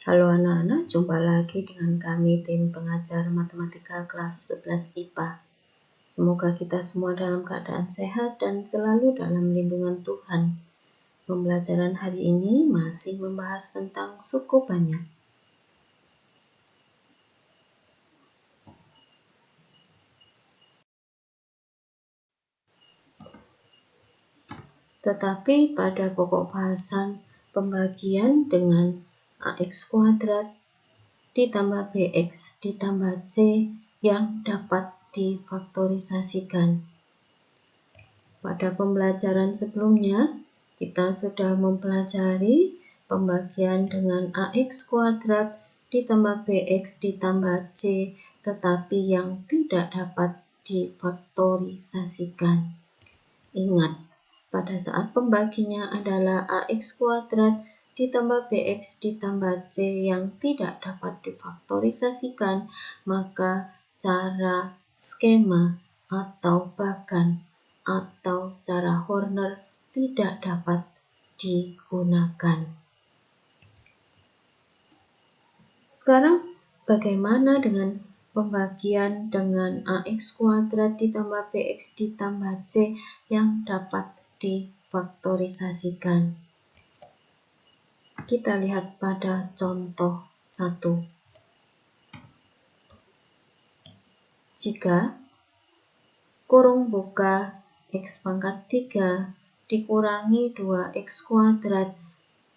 Halo anak-anak, jumpa lagi dengan kami tim pengajar matematika kelas 11 IPA. Semoga kita semua dalam keadaan sehat dan selalu dalam lindungan Tuhan. Pembelajaran hari ini masih membahas tentang suku banyak. Tetapi pada pokok bahasan pembagian dengan AX kuadrat ditambah BX ditambah C yang dapat difaktorisasikan. Pada pembelajaran sebelumnya, kita sudah mempelajari pembagian dengan AX kuadrat ditambah BX ditambah C, tetapi yang tidak dapat difaktorisasikan. Ingat, pada saat pembaginya adalah AX kuadrat ditambah BX ditambah C yang tidak dapat difaktorisasikan, maka cara skema atau bahkan atau cara Horner tidak dapat digunakan. Sekarang bagaimana dengan pembagian dengan AX kuadrat ditambah BX ditambah C yang dapat difaktorisasikan? Kita lihat pada contoh 1. Jika kurung buka X pangkat 3 dikurangi 2X kuadrat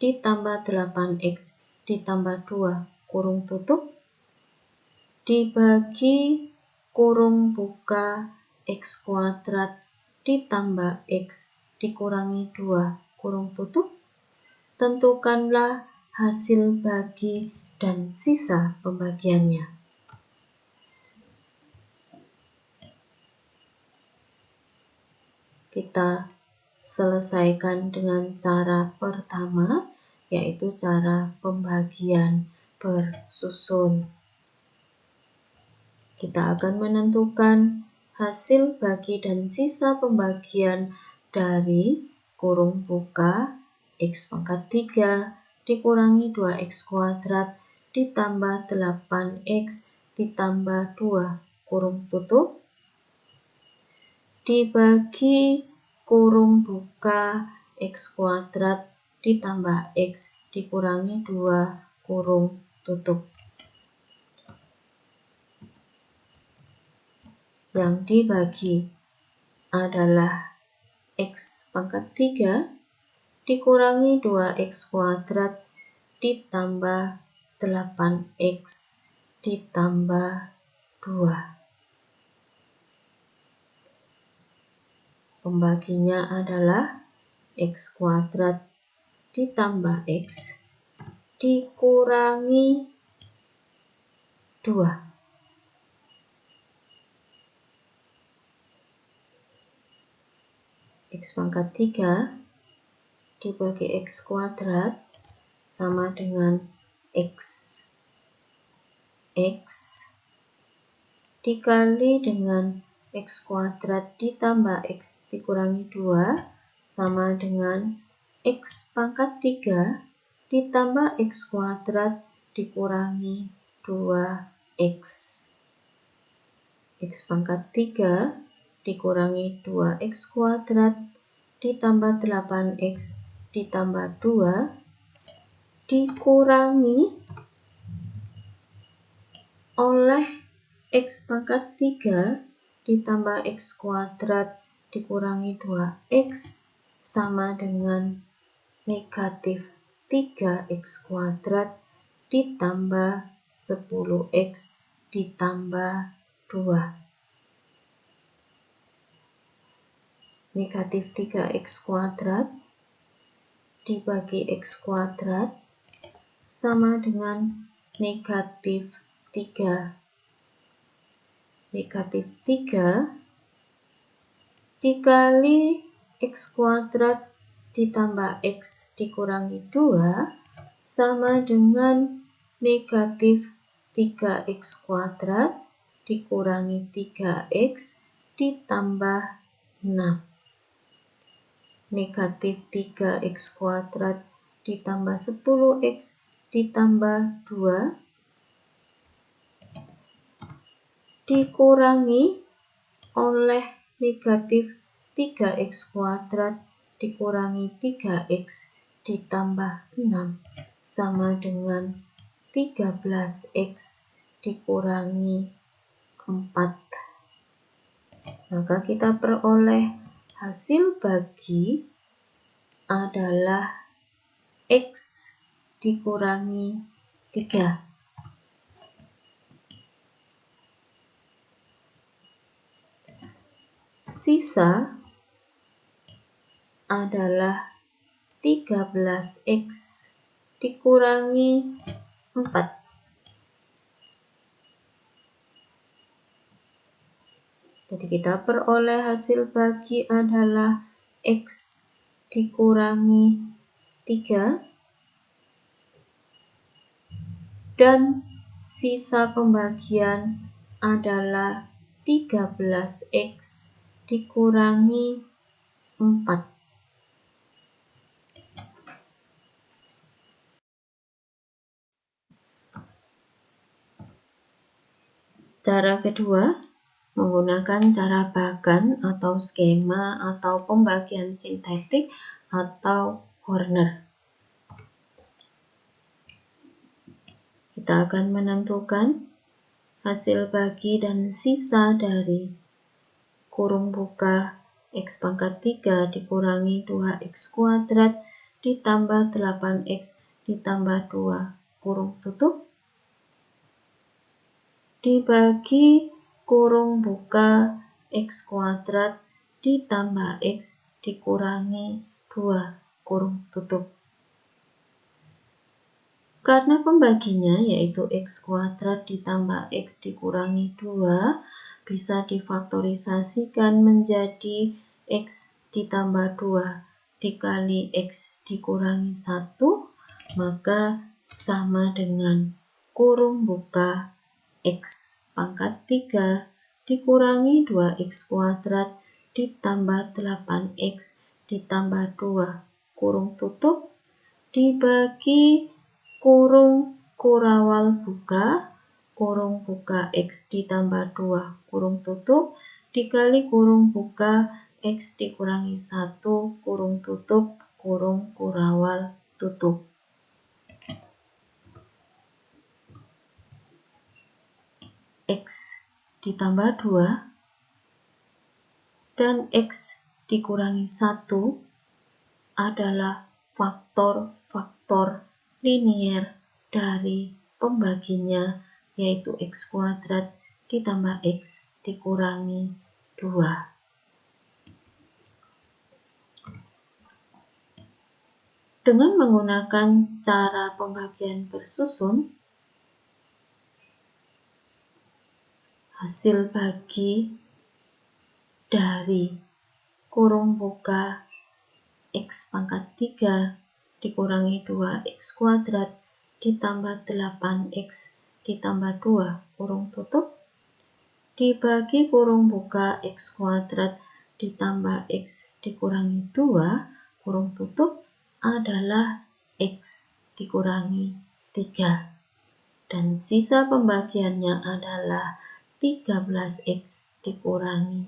ditambah 8X ditambah 2 kurung tutup dibagi kurung buka X kuadrat ditambah X dikurangi 2 kurung tutup, tentukanlah hasil bagi dan sisa pembagiannya. Kita selesaikan dengan cara pertama, yaitu cara pembagian bersusun. Kita akan menentukan hasil bagi dan sisa pembagian dari kurung buka X pangkat 3 dikurangi 2X kuadrat ditambah 8X ditambah 2 kurung tutup dibagi kurung buka X kuadrat ditambah X dikurangi 2 kurung tutup. Yang dibagi adalah X pangkat 3 dikurangi 2X kuadrat ditambah 8X ditambah 2. Pembaginya adalah X kuadrat ditambah X dikurangi 2. X pangkat 3 dibagi X kuadrat sama dengan X. X dikali dengan X kuadrat ditambah X dikurangi 2 sama dengan X pangkat 3 ditambah X kuadrat dikurangi 2X. X pangkat 3 dikurangi 2X kuadrat ditambah 8X ditambah 2 dikurangi oleh X pangkat 3 ditambah X kuadrat dikurangi 2X sama dengan negatif 3X kuadrat ditambah 10X ditambah 2. Negatif 3X kuadrat dibagi X kuadrat sama dengan negatif 3. Negatif 3 dikali X kuadrat ditambah X dikurangi 2 sama dengan negatif 3X kuadrat dikurangi 3X ditambah 6. Negatif 3X kuadrat ditambah 10X ditambah 2 dikurangi oleh negatif 3x kuadrat dikurangi 3x ditambah 6 sama dengan 13x dikurangi 4. Maka kita peroleh hasil bagi adalah x dikurangi 3. Sisa adalah 13x dikurangi 4. Jadi kita peroleh hasil bagi adalah x dikurangi 3 dan sisa pembagian adalah 13x dikurangi 4. Cara kedua, menggunakan cara bahkan atau skema atau pembagian sintaktik atau corner. Kita akan menentukan hasil bagi dan sisa dari kurung buka x pangkat 3 dikurangi 2x kuadrat ditambah 8x ditambah 2 kurung tutup dibagi kurung buka x kuadrat ditambah x dikurangi 2 kurung tutup. Karena pembaginya yaitu x kuadrat ditambah x dikurangi 2 bisa difaktorisasikan menjadi x ditambah 2 dikali x dikurangi 1, maka sama dengan kurung buka x pangkat 3 dikurangi 2x kuadrat ditambah 8x ditambah 2 kurung tutup dibagi kurung kurawal buka x ditambah 2 kurung tutup dikali kurung buka x dikurangi 1 kurung tutup kurung kurawal tutup. X ditambah 2 dan x dikurangi 1 adalah faktor-faktor linier dari pembaginya yaitu x kuadrat ditambah x dikurangi 2. Dengan menggunakan cara pembagian bersusun, hasil bagi dari kurung buka x pangkat 3 dikurangi 2x kuadrat ditambah 8x ditambah 2 kurung tutup dibagi kurung buka x kuadrat ditambah x dikurangi 2 kurung tutup adalah x dikurangi 3 dan sisa pembagiannya adalah 13x dikurangi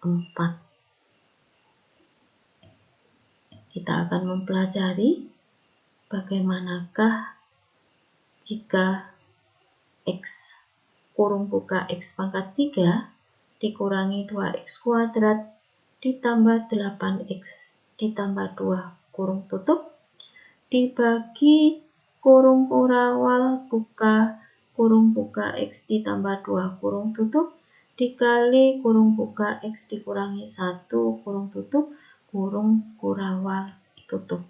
4. Kita akan mempelajari bagaimanakah jika x kurung buka x pangkat 3 dikurangi 2x kuadrat ditambah 8x ditambah 2 kurung tutup dibagi kurung kurawal buka x ditambah 2 kurung tutup dikali kurung buka x dikurangi 1 kurung tutup kurung kurawal tutup.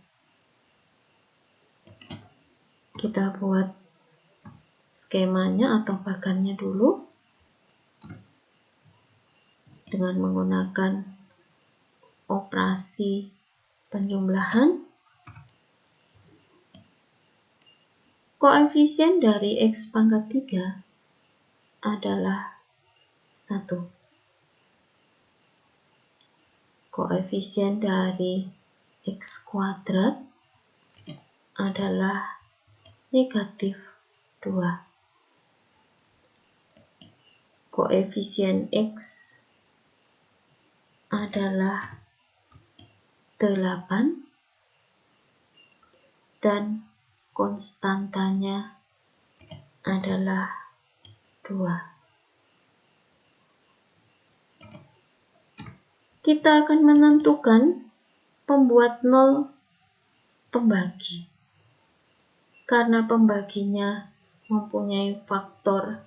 Kita buat skemanya atau bahkannya dulu dengan menggunakan operasi penjumlahan. Koefisien dari x pangkat 3 adalah 1. Koefisien dari x kuadrat adalah negatif 2. Koefisien X adalah 8 dan konstantanya adalah 2. Kita akan menentukan pembuat 0 pembagi. Karena pembaginya mempunyai faktor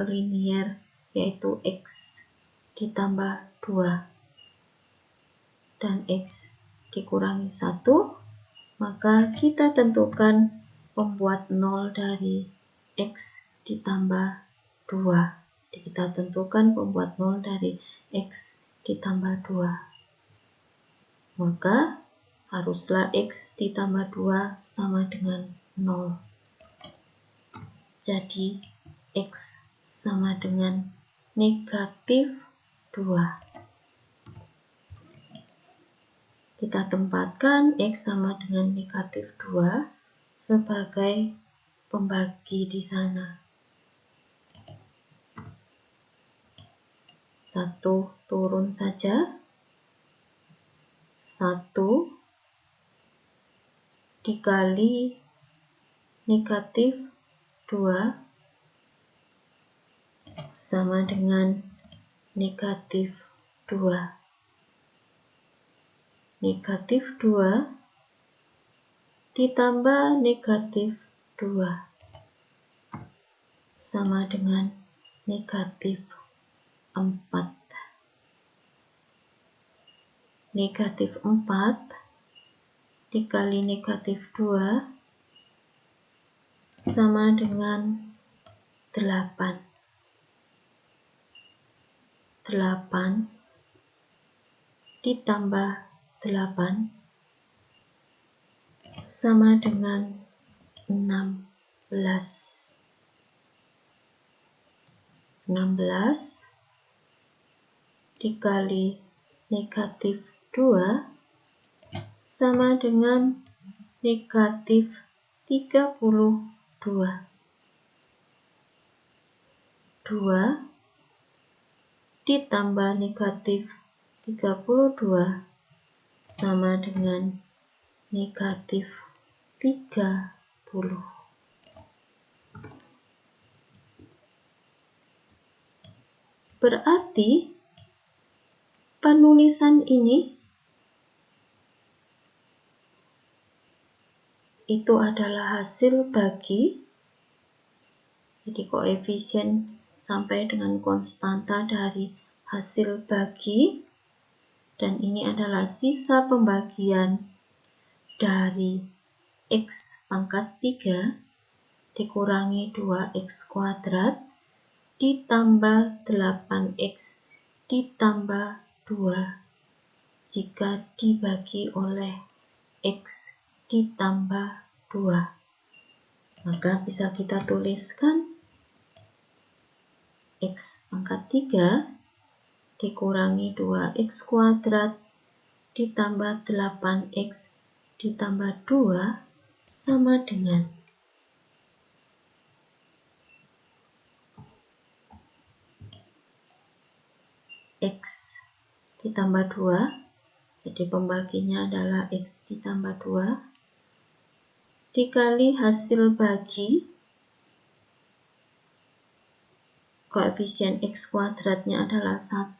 linier, yaitu X ditambah 2 dan X dikurangi 1, maka kita tentukan pembuat 0 dari X ditambah 2. Kita tentukan pembuat 0 dari X ditambah 2. Maka haruslah X ditambah 2 sama dengan 0. Jadi X sama dengan negatif 2. Kita tempatkan X sama dengan negatif 2 sebagai pembagi di sana. 1 turun saja. 1 dikali negatif 2 sama dengan negatif 2. Negatif 2 ditambah negatif 2 sama dengan negatif 4. Negatif 4 dikali negatif 2 sama dengan 8. 8 ditambah 8 sama dengan 16. 16 dikali negatif 2 sama dengan negatif 32. 2 ditambah negatif 32 sama dengan negatif 30. Berarti penulisan ini itu adalah hasil bagi, jadi koefisien sampai dengan konstanta dari hasil bagi, dan ini adalah sisa pembagian dari X pangkat 3 dikurangi 2X kuadrat ditambah 8X ditambah 2 jika dibagi oleh X ditambah 2. Maka bisa kita tuliskan X pangkat 3 dikurangi 2X kuadrat ditambah 8X ditambah 2 sama dengan X ditambah 2, jadi pembaginya adalah X ditambah 2, dikali hasil bagi, koefisien X kuadratnya adalah 1,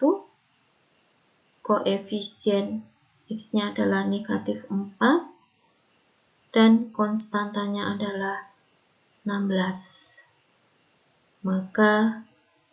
koefisien X-nya adalah negatif 4, dan konstantanya adalah 16. Maka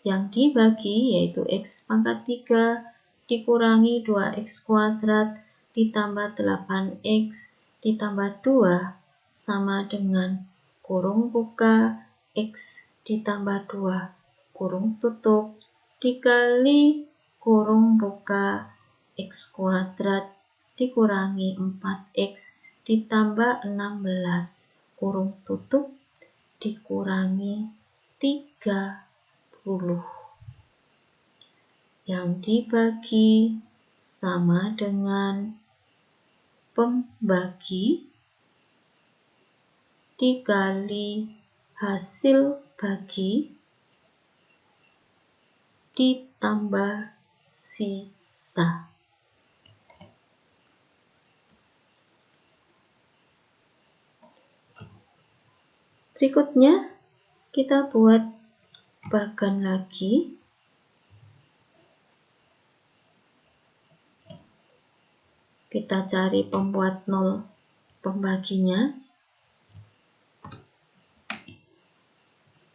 yang dibagi yaitu X pangkat 3 dikurangi 2X kuadrat ditambah 8X ditambah 2 sama dengan kurung buka X ditambah 2 kurung tutup dikali kurung buka X kuadrat dikurangi 4X ditambah 16 kurung tutup dikurangi 30. Yang dibagi sama dengan pembagi dikali hasil bagi ditambah sisa. Berikutnya kita buat bagan lagi. Kita cari pembuat 0 pembaginya.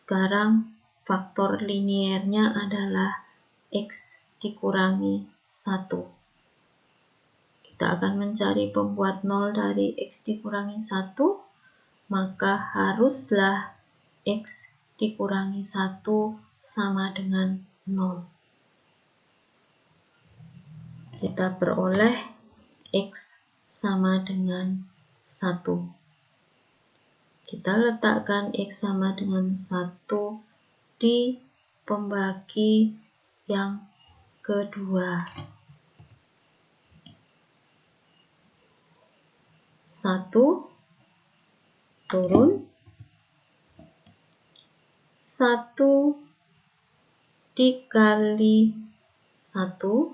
Sekarang faktor liniernya adalah X dikurangi 1. Kita akan mencari pembuat 0 dari X dikurangi 1, maka haruslah X dikurangi 1 sama dengan 0. Kita peroleh X sama dengan 1. Kita letakkan X sama dengan 1 di pembagi yang kedua. 1 turun, 1 dikali 1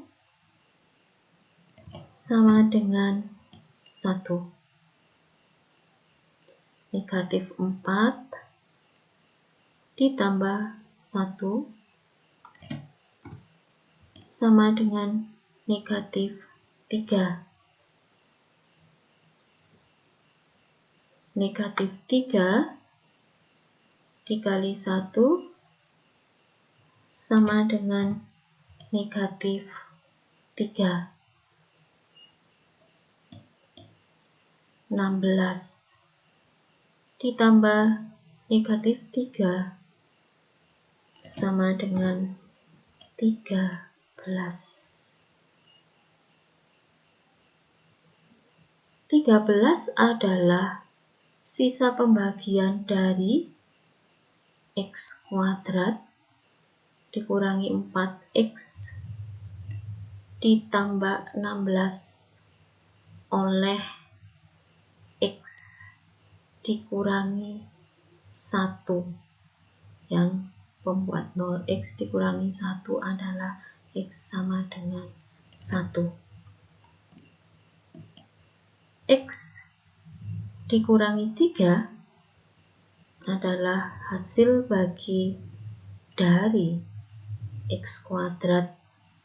sama dengan 1. Negatif 4 ditambah 1 sama dengan negatif 3. Negatif 3 dikali 1 sama dengan negatif 3. 16 ditambah negatif 3 sama dengan 13. 13 adalah sisa pembagian dari X kuadrat dikurangi 4X ditambah 16 oleh X dikurangi 1, yang pembuat 0 X dikurangi 1 adalah X sama dengan 1. X dikurangi 3 adalah hasil bagi dari X kuadrat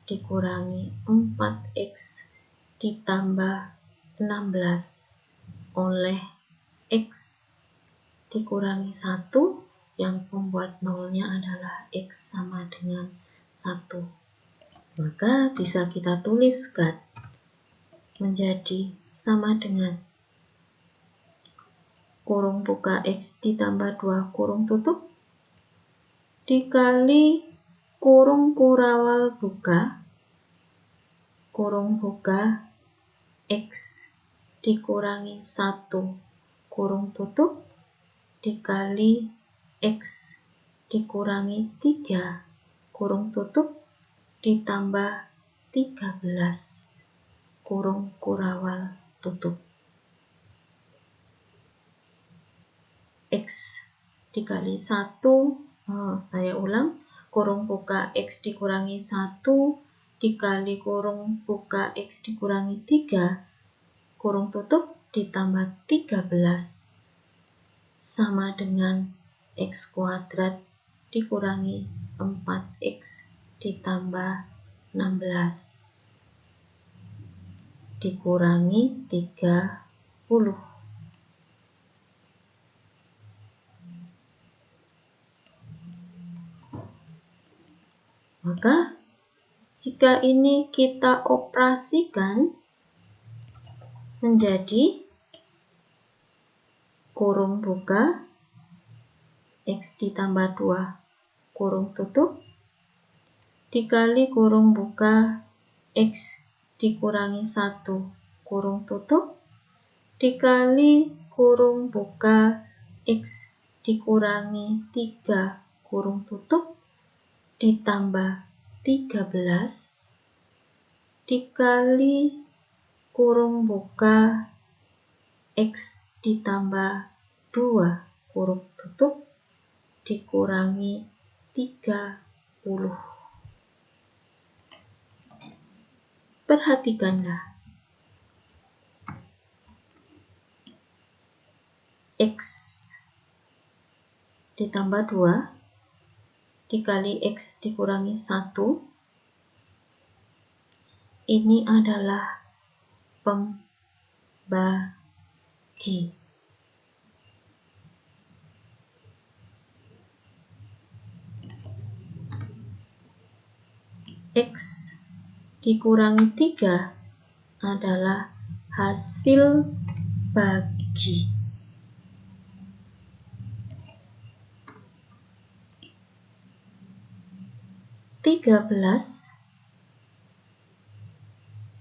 dikurangi 4X ditambah 16 oleh X dikurangi 1, yang pembuat 0-nya adalah X sama dengan 1. Maka bisa kita tuliskan menjadi sama dengan kurung buka X ditambah 2 kurung tutup dikali kurung kurawal buka kurung buka X dikurangi 1 kurung tutup dikali X dikurangi 3 kurung tutup ditambah 13 kurung kurawal tutup. X dikali 1, saya ulang, kurung buka X dikurangi 1 dikali kurung buka X dikurangi 3 kurung tutup ditambah 13 sama dengan X kuadrat dikurangi 4X ditambah 16 dikurangi 30. Maka jika ini kita operasikan menjadi kurung buka X ditambah 2 kurung tutup dikali kurung buka X dikurangi 1 kurung tutup dikali kurung buka X dikurangi 3 kurung tutup ditambah 13 dikali kurung buka X ditambah 2 kurung tutup dikurangi 30. Perhatikanlah, X ditambah 2 dikali X dikurangi 1, ini adalah pembagi. X dikurangi 3 adalah hasil bagi. Tiga belas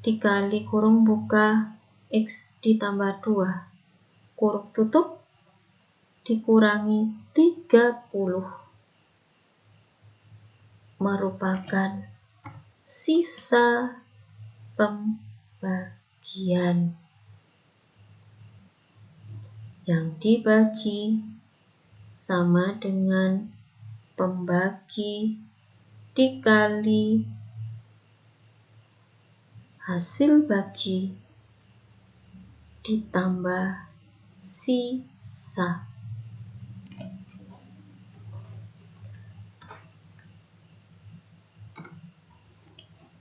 dikali kurung buka X ditambah 2 kurung tutup dikurangi 30 merupakan sisa pembagian. Yang dibagi sama dengan pembagi dikali hasil bagi ditambah sisa.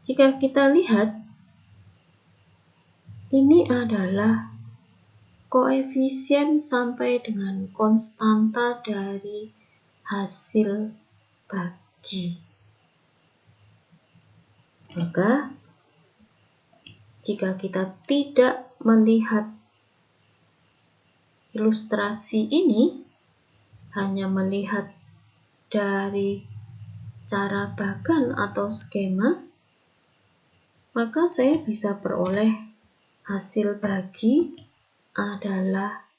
Jika kita lihat, ini adalah koefisien sampai dengan konstanta dari hasil bagi. Maka, jika kita tidak melihat ilustrasi ini, hanya melihat dari cara bagan atau skema, maka saya bisa peroleh hasil bagi adalah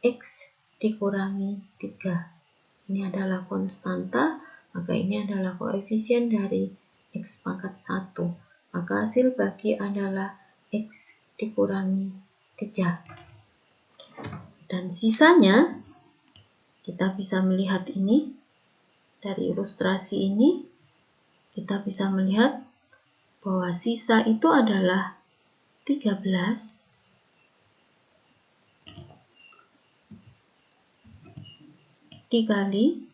X dikurangi 3. Ini adalah konstanta, maka ini adalah koefisien dari X pangkat 1. Maka hasil bagi adalah X dikurangi 3. Dan sisanya, kita bisa melihat ini, dari ilustrasi ini, kita bisa melihat bahwa sisa itu adalah 13 dikali,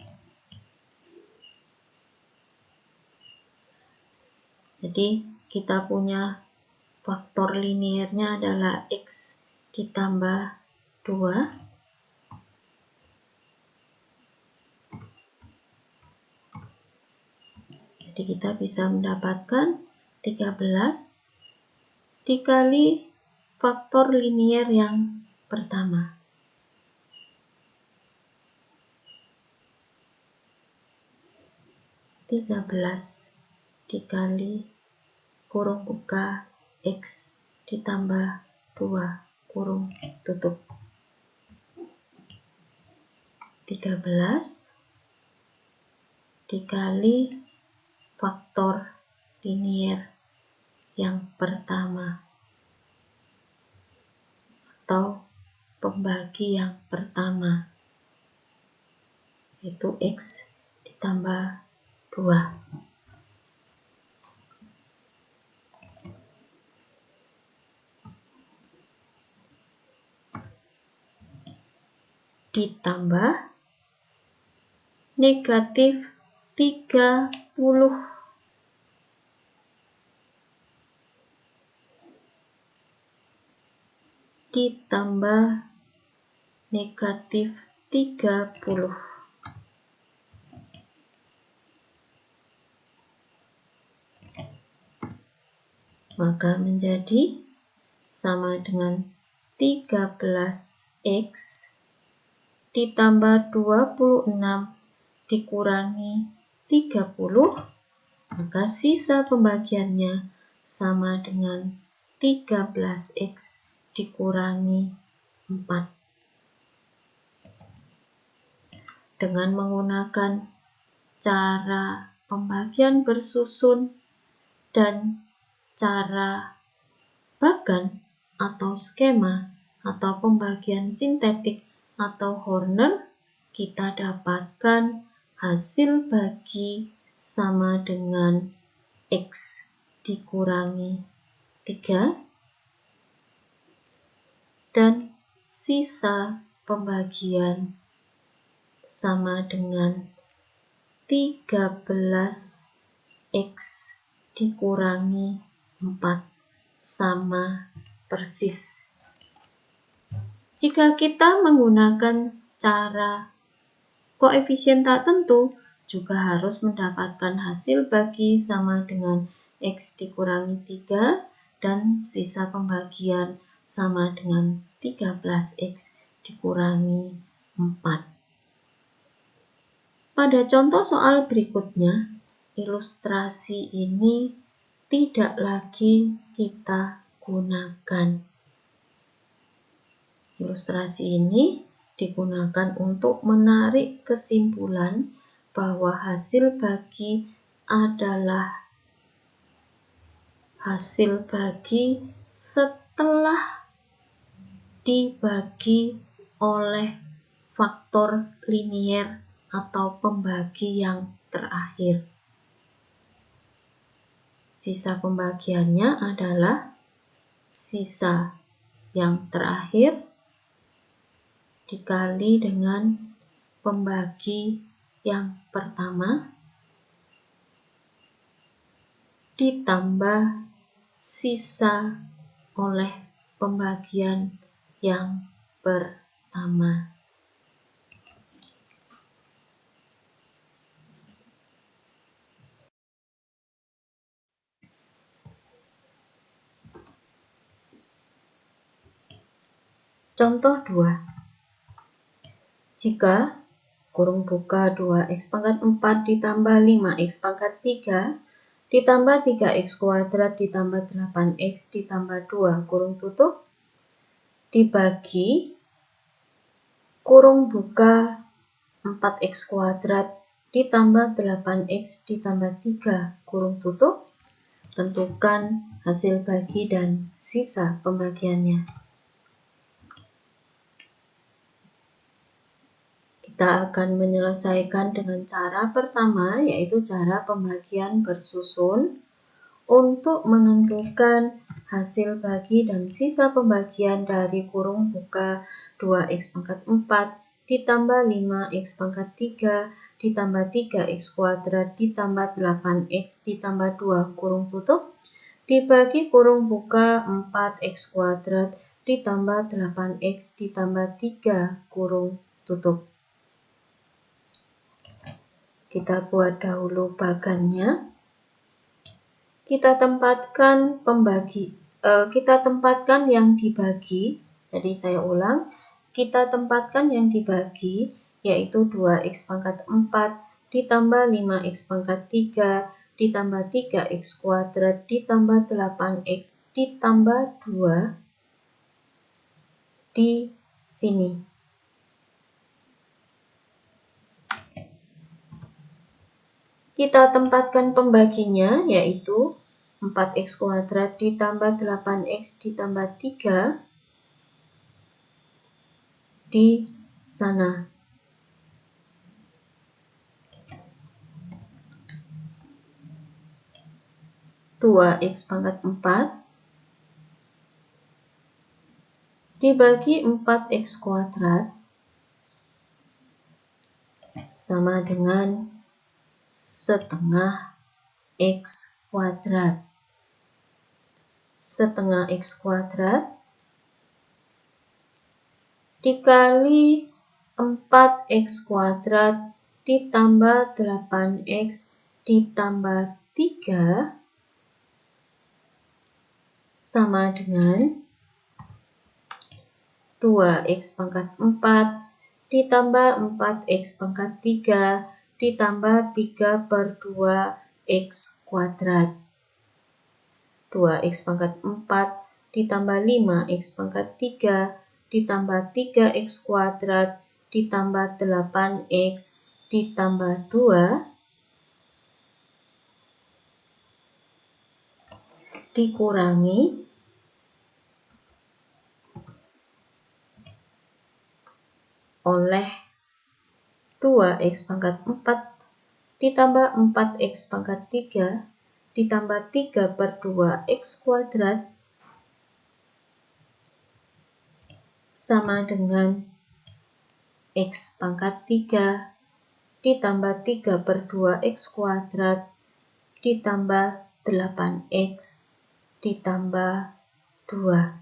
jadi kita punya faktor liniernya adalah X ditambah 2 jadi kita bisa mendapatkan 13 dikali faktor linier yang pertama. Dikali kurung buka X ditambah 2 kurung tutup. 13 dikali faktor linier yang pertama atau pembagi yang pertama, yaitu X ditambah 2. Ditambah negatif 30 ditambah negatif 30. Maka menjadi sama dengan 13X ditambah 26 dikurangi 30, maka sisa pembagiannya sama dengan 13X dikurangi 4. Dengan menggunakan cara pembagian bersusun dan cara bagan atau skema atau pembagian sintetik atau Horner, kita dapatkan hasil bagi sama dengan X dikurangi 3 dan sisa pembagian sama dengan 13 X dikurangi 4 sama persis. Jika kita menggunakan cara koefisien tak tentu, juga harus mendapatkan hasil bagi sama dengan X dikurangi 3 dan sisa pembagian sama dengan 13X dikurangi 4. Pada contoh soal berikutnya, ilustrasi ini tidak lagi kita gunakan. Ilustrasi ini digunakan untuk menarik kesimpulan bahwa hasil bagi adalah hasil bagi setelah dibagi oleh faktor linier atau pembagi yang terakhir. Sisa pembagiannya adalah sisa yang terakhir dikali dengan pembagi yang pertama ditambah sisa oleh pembagian yang pertama. Contoh 2. Jika kurung buka 2x pangkat 4 ditambah 5x pangkat 3 ditambah 3x kuadrat ditambah 8x ditambah 2 kurung tutup dibagi kurung buka 4x kuadrat ditambah 8x ditambah 3 kurung tutup, tentukan hasil bagi dan sisa pembagiannya. Kita akan menyelesaikan dengan cara pertama, yaitu cara pembagian bersusun untuk menentukan hasil bagi dan sisa pembagian dari kurung buka 2x pangkat 4 ditambah 5x pangkat 3 ditambah 3x kuadrat ditambah 8x ditambah 2 kurung tutup dibagi kurung buka 4x kuadrat ditambah 8x ditambah 3 kurung tutup. Kita buat dahulu bagannya. Kita tempatkan yang dibagi. Jadi saya ulang, kita tempatkan yang dibagi yaitu 2x pangkat 4 ditambah 5x pangkat 3 ditambah 3x kuadrat ditambah 8x ditambah 2 di sini. Kita tempatkan pembaginya yaitu 4x kuadrat ditambah 8x ditambah 3 di sana. Dua x pangkat 4 dibagi 4x kuadrat sama dengan setengah x kuadrat. Setengah x kuadrat dikali 4x kuadrat ditambah 8x ditambah 3 sama dengan 2x pangkat 4 ditambah 4x pangkat 3 ditambah 3 per 2x kuadrat. 2x pangkat 4 ditambah 5x pangkat 3 ditambah 3x kuadrat ditambah 8x ditambah 2 dikurangi oleh 2x pangkat 4 ditambah 4x pangkat 3 ditambah 3 per 2x kuadrat sama dengan x pangkat 3 ditambah 3 per 2x kuadrat ditambah 8x ditambah 2.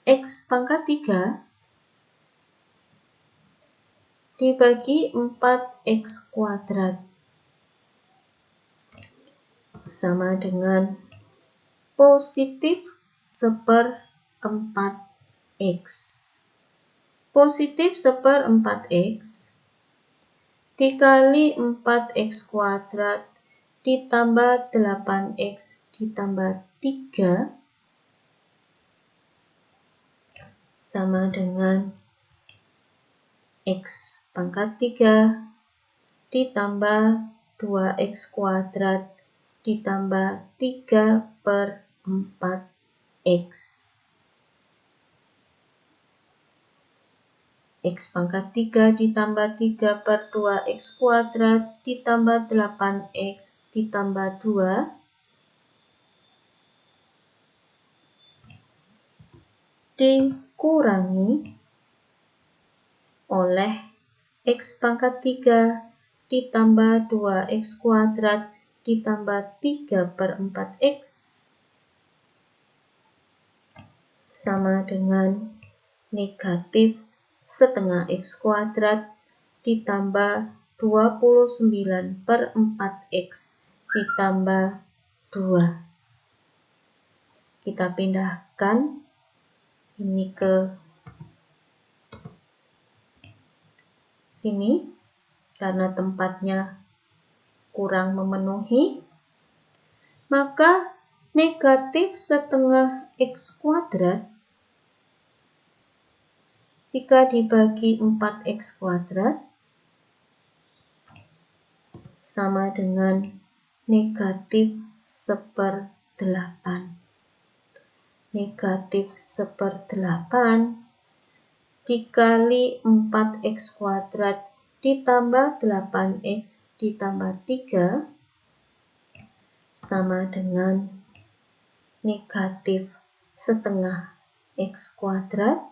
X pangkat 3 dibagi 4x kuadrat sama dengan positif 1/4x. Positif 1/4x dikali 4x kuadrat ditambah 8x ditambah 3 sama dengan x pangkat 3 ditambah 2x kuadrat ditambah 3 per 4x. X pangkat 3 ditambah 3 per 2x kuadrat ditambah 8x ditambah 2 dikurangi oleh x pangkat 3 ditambah 2x kuadrat ditambah 3 per 4x sama dengan negatif setengah x kuadrat ditambah 29 per 4x ditambah 2. Kita pindahkan ini ke sini karena tempatnya kurang memenuhi, maka negatif setengah x kuadrat jika dibagi 4x kuadrat sama dengan negatif 1/8. Negatif 1/8 dikali 4x kuadrat ditambah 8x ditambah 3 sama dengan negatif setengah x kuadrat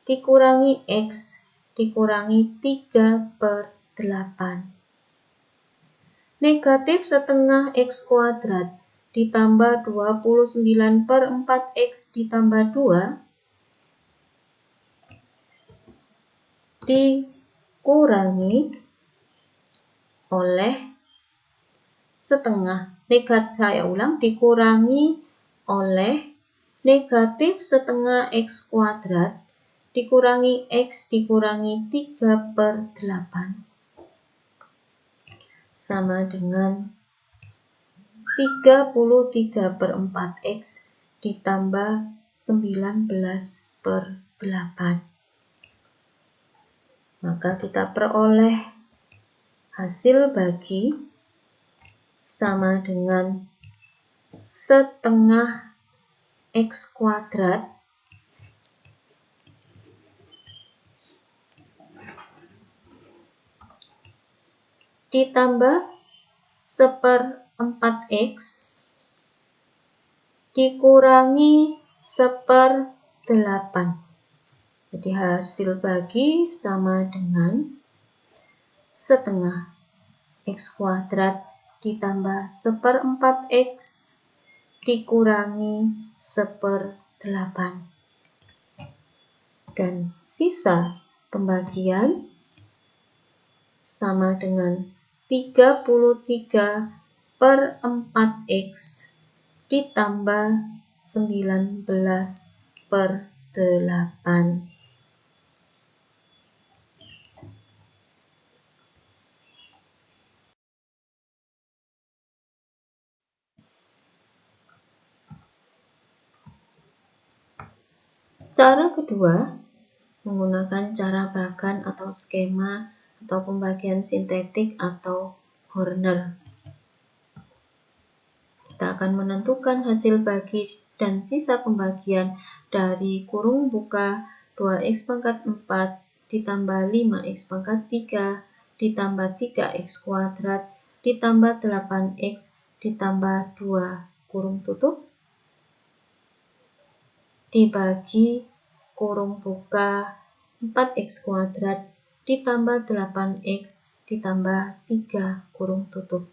dikurangi x dikurangi 3 per 8. Negatif setengah x kuadrat ditambah 29 per 4x ditambah 2 dikurangi oleh setengah dikurangi oleh negatif setengah x kuadrat dikurangi x dikurangi 3 per 8 sama dengan 33 per 4x ditambah 19 per 8. Maka kita peroleh hasil bagi sama dengan setengah x kuadrat ditambah 1/4x dikurangi 1/8. Jadi hasil bagi sama dengan setengah x kuadrat ditambah 1/4x dikurangi 1/8. Dan sisa pembagian sama dengan 33 per 4x ditambah 19 per 8. Cara kedua, menggunakan cara bahkan atau skema atau pembagian sintetik atau Horner. Kita akan menentukan hasil bagi dan sisa pembagian dari kurung buka 2x pangkat 4 ditambah 5x pangkat 3 ditambah 3x kuadrat ditambah 8x ditambah 2 kurung tutup dibagi kurung buka 4x kuadrat ditambah 8x ditambah 3 kurung tutup.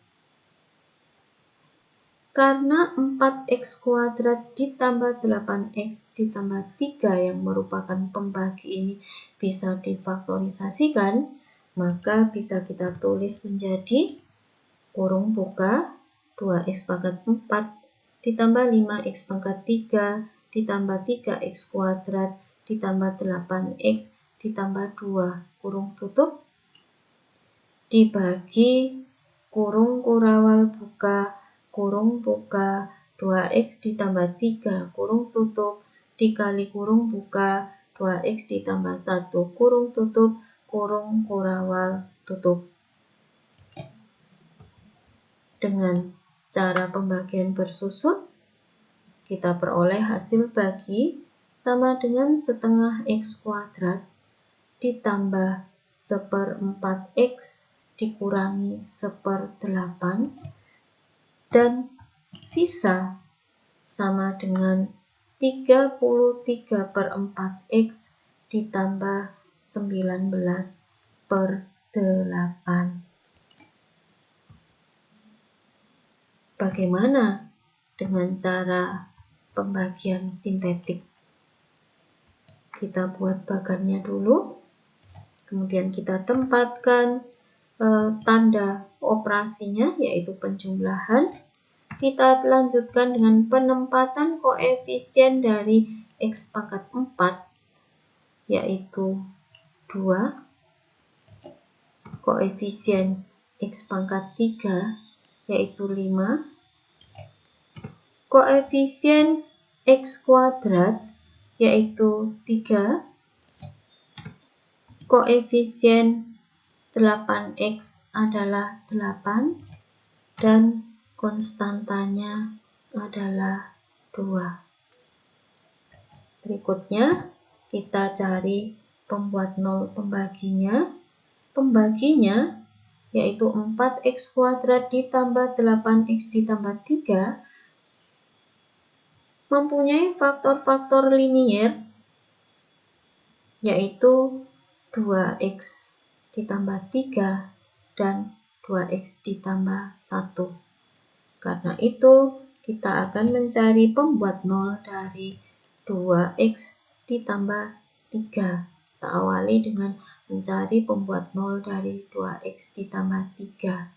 Karena 4x kuadrat ditambah 8x ditambah 3 yang merupakan pembagi ini bisa difaktorisasikan, maka bisa kita tulis menjadi kurung buka 2x pangkat 4 ditambah 5x pangkat 3 ditambah 3x kuadrat ditambah 8x ditambah 2 kurung tutup dibagi kurung kurawal buka 2x ditambah 3 kurung tutup dikali kurung buka 2x ditambah 1 kurung tutup kurung kurawal tutup. Dengan cara pembagian bersusun, kita peroleh hasil bagi sama dengan setengah x kuadrat ditambah 1/4x dikurangi 1/8 dan sisa sama dengan 33/4x ditambah 19/8. Bagaimana dengan cara pembagian sintetik? Kita buat bagannya dulu, kemudian kita tempatkan tanda operasinya yaitu penjumlahan. Kita lanjutkan dengan penempatan koefisien dari x pangkat 4 yaitu 2, koefisien x pangkat 3 yaitu 5, koefisien x kuadrat yaitu 3, koefisien 8x adalah 8 dan konstantanya adalah 2. Berikutnya kita cari pembuat nol pembaginya. Pembaginya yaitu 4x kuadrat ditambah 8x ditambah 3 mempunyai faktor-faktor linier yaitu 2x ditambah 3 dan 2x ditambah 1. Karena itu, kita akan mencari pembuat nol dari 2x ditambah 3. Kita awali dengan mencari pembuat nol dari 2x ditambah 3.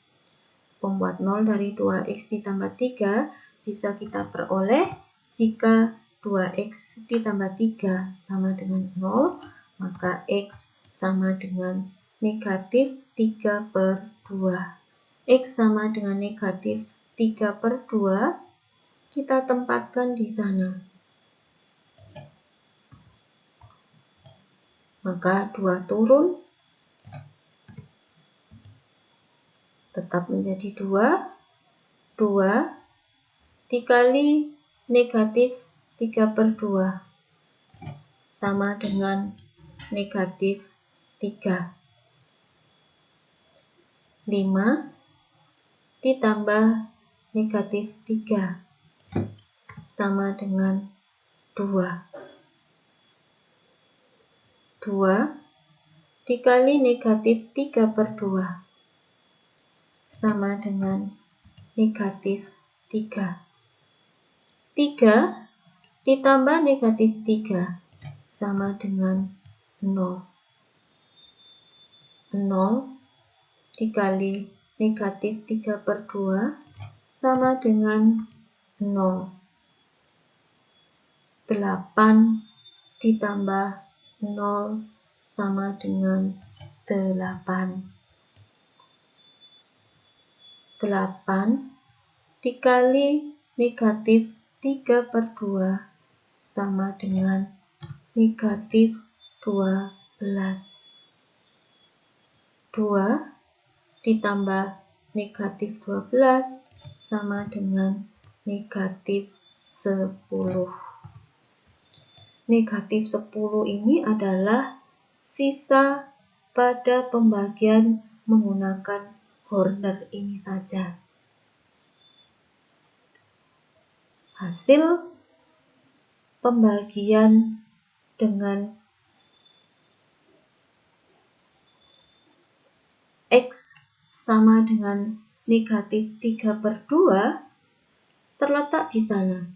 Pembuat nol dari 2x ditambah 3 bisa kita peroleh jika 2x ditambah 3 sama dengan 0, maka x sama dengan negatif 3/2. X sama dengan negatif 3/2, kita tempatkan di sana. Maka 2 turun, tetap menjadi 2. 2 dikali negatif 3/2 sama dengan negatif 3. 5 ditambah negatif 3 sama dengan 2. 2 dikali negatif 3/2 sama dengan negatif 3. 3 ditambah negatif 3 sama dengan 0. 0 dikali negatif 3/2 sama dengan 0. 8 ditambah 0 sama dengan 8. 8 dikali negatif 3/2 sama dengan negatif 12. 2 ditambah negatif 12 sama dengan negatif 10. Negatif 10 ini adalah sisa pada pembagian menggunakan Horner ini saja. Hasil pembagian dengan X sama dengan negatif 3/2 terletak di sana.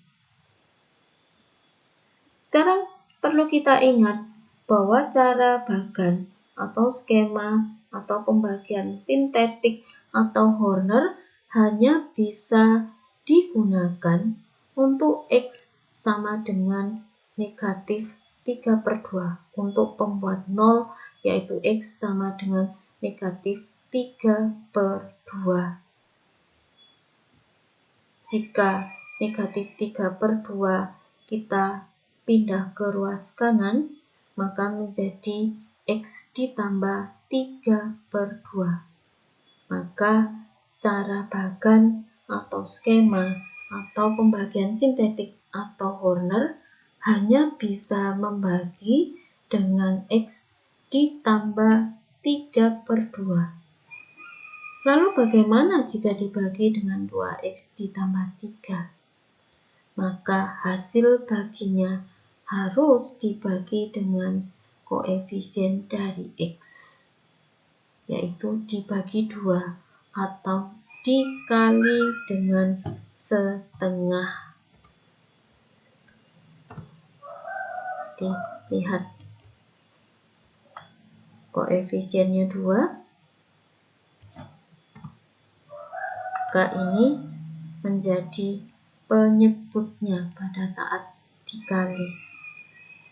Sekarang perlu kita ingat bahwa cara bagan atau skema atau pembagian sintetik atau Horner hanya bisa digunakan untuk X sama dengan negatif 3/2 untuk pembuat 0, yaitu X sama dengan negatif 3/2. Jika negatif 3/2 kita pindah ke ruas kanan, maka menjadi X ditambah 3/2. Maka cara bagan atau skema atau pembagian sintetik atau Horner hanya bisa membagi dengan X ditambah 3/2. Lalu bagaimana jika dibagi dengan 2X ditambah 3? Maka hasil baginya harus dibagi dengan koefisien dari X, yaitu dibagi 2 atau dikali dengan setengah. Lihat koefisiennya 2, maka ini menjadi penyebutnya pada saat dikali.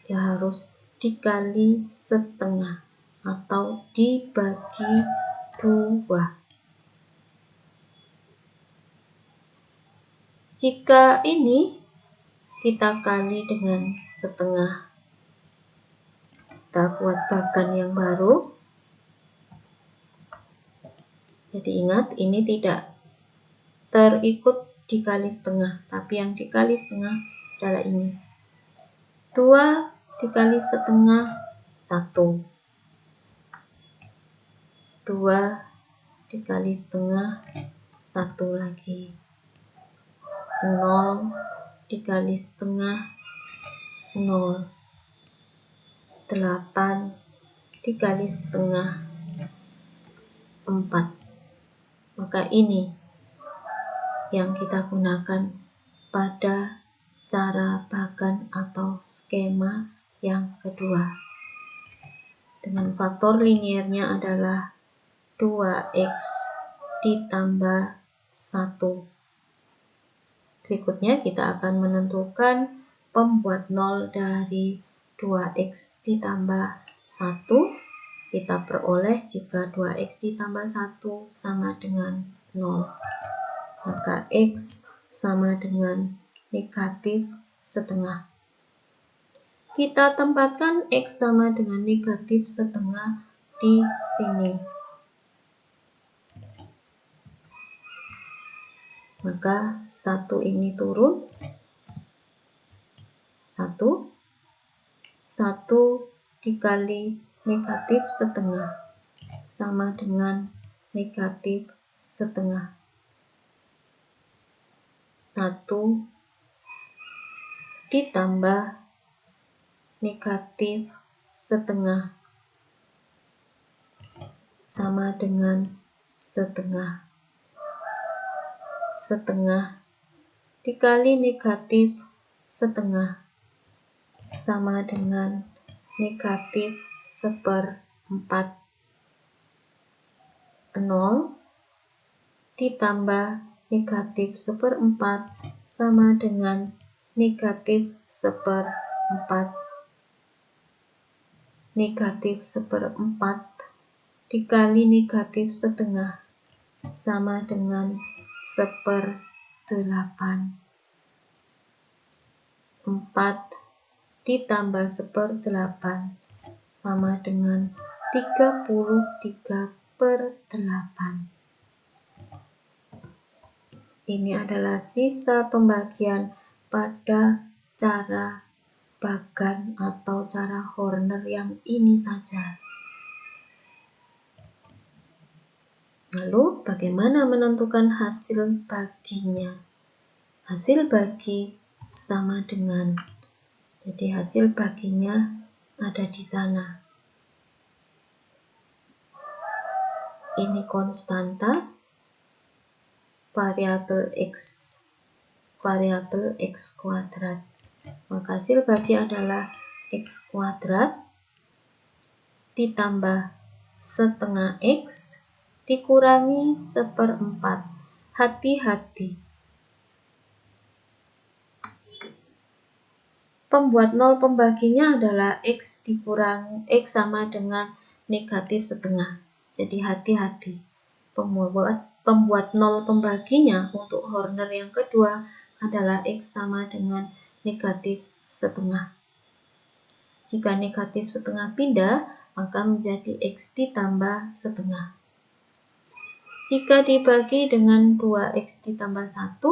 Dia harus dikali setengah atau dibagi 2. Jika ini kita kali dengan setengah, kita buat bagan yang baru. Jadi ingat, ini tidak terikut dikali setengah, tapi yang dikali setengah adalah ini. 2 dikali setengah 1. 2 dikali setengah 1 lagi. 0 dikali setengah 0. 8 dikali setengah 4. Maka ini yang kita gunakan pada cara bagan atau skema yang kedua. Dengan faktor liniernya adalah 2X ditambah 1. Berikutnya kita akan menentukan pembuat 0 dari 2X ditambah 1. Kita peroleh jika 2X ditambah 1 sama dengan 0. Maka X sama dengan negatif setengah. Kita tempatkan X sama dengan negatif setengah di sini. Maka 1 ini turun. 1 dikali negatif setengah sama dengan negatif setengah. 1 ditambah negatif setengah sama dengan setengah. Setengah dikali negatif setengah sama dengan negatif 1/4. 0 ditambah negatif 1/4 sama dengan negatif 1/4. Negatif 1/4 dikali negatif setengah sama dengan 1/8. 4 ditambah 1/8 sama dengan 33/8. Ini adalah sisa pembagian pada cara Bagan atau cara Horner yang ini saja. Lalu bagaimana menentukan hasil baginya? Hasil bagi sama dengan, jadi hasil baginya ada di sana. Ini konstanta, variabel x kuadrat. Maka hasil bagi adalah x kuadrat ditambah setengah x dikurangi 1/4. Hati-hati. Pembuat nol pembaginya adalah x dikurang x sama dengan negatif setengah. Jadi hati-hati. Pembuat nol pembaginya untuk Horner yang kedua adalah x sama dengan negatif setengah. Jika negatif setengah pindah, maka menjadi x ditambah setengah. Jika dibagi dengan 2x ditambah 1,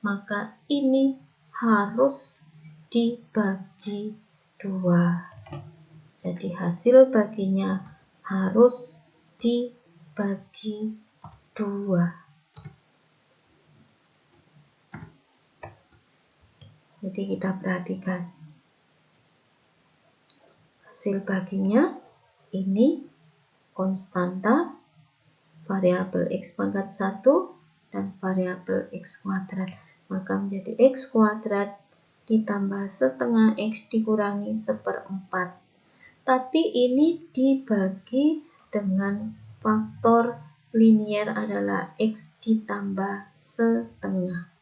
maka ini harus dibagi 2. Jadi hasil baginya harus dibagi 2. Jadi kita perhatikan. Hasil baginya ini konstanta, variabel x pangkat 1 dan variabel x kuadrat. Maka menjadi x kuadrat ditambah setengah x dikurangi 1/4. Tapi ini dibagi dengan faktor linier adalah x ditambah setengah.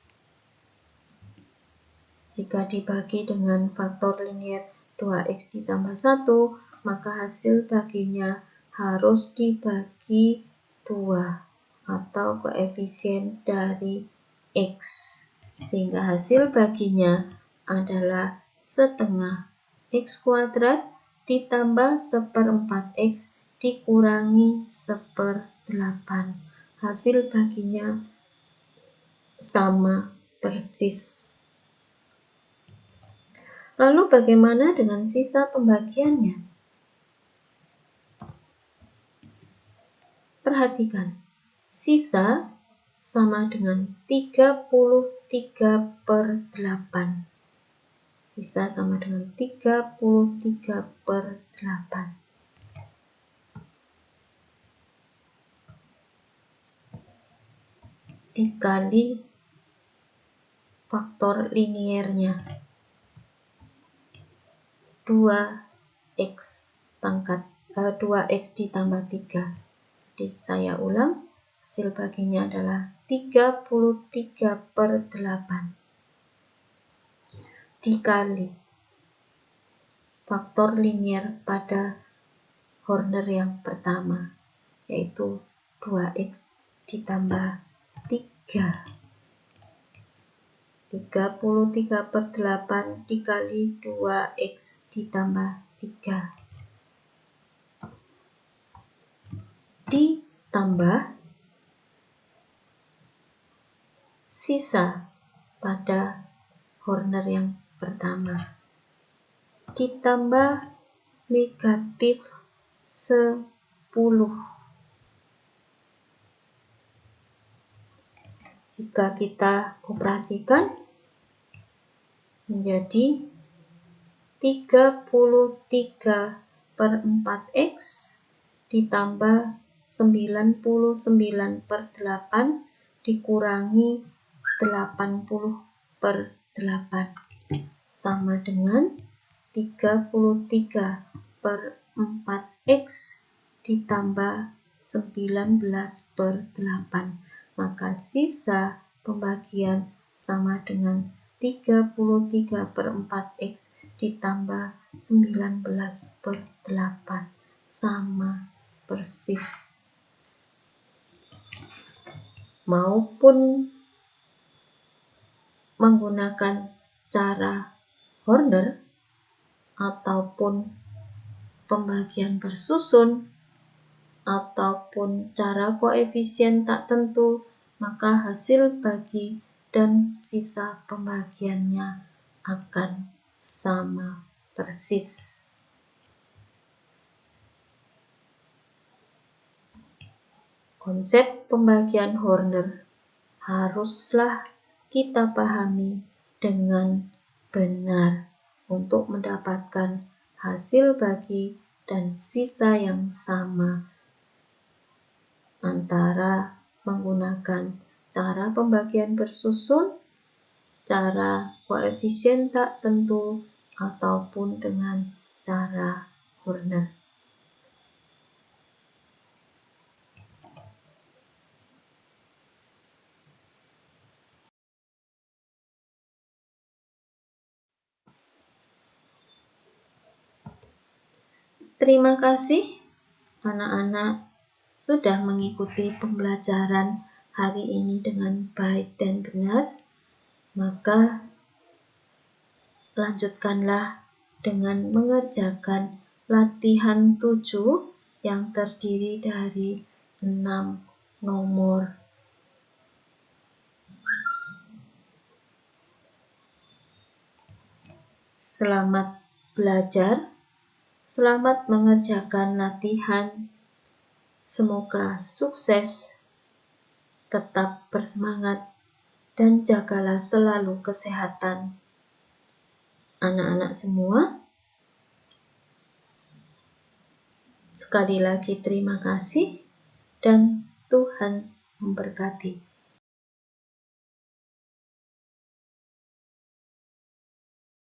Jika dibagi dengan faktor linier 2x ditambah 1, maka hasil baginya harus dibagi 2 atau koefisien dari x. Sehingga hasil baginya adalah setengah x kuadrat ditambah 1/4x dikurangi 1/8. Hasil baginya sama persis. Lalu bagaimana dengan sisa pembagiannya? Perhatikan, sisa sama dengan 33/8. Sisa sama dengan 33/8. Dikali faktor liniernya. 2x ditambah 3. Jadi saya ulang, hasil baginya adalah 33/8 dikali faktor linier pada Horner yang pertama, yaitu 2x ditambah 3. 33/8 dikali 2x ditambah 3 ditambah sisa pada Horner yang pertama ditambah negatif 10. Jika kita operasikan menjadi 33/4x ditambah 99/8 dikurangi 80/8 sama dengan 33/4x ditambah 19/8. Maka sisa pembagian sama dengan 33/4x ditambah 19/8. Sama persis. Maupun menggunakan cara Horner ataupun pembagian bersusun ataupun cara koefisien tak tentu, maka hasil bagi dan sisa pembagiannya akan sama persis. Konsep pembagian Horner haruslah kita pahami dengan benar untuk mendapatkan hasil bagi dan sisa yang sama antara menggunakan cara pembagian bersusun, cara koefisien tak tentu, ataupun dengan cara Horner. Terima kasih anak-anak sudah mengikuti pembelajaran hari ini dengan baik dan benar. Maka lanjutkanlah dengan mengerjakan latihan 7 yang terdiri dari 6 nomor. Selamat belajar, selamat mengerjakan latihan. Semoga sukses, tetap bersemangat, dan jagalah selalu kesehatan. Anak-anak semua, sekali lagi terima kasih dan Tuhan memberkati.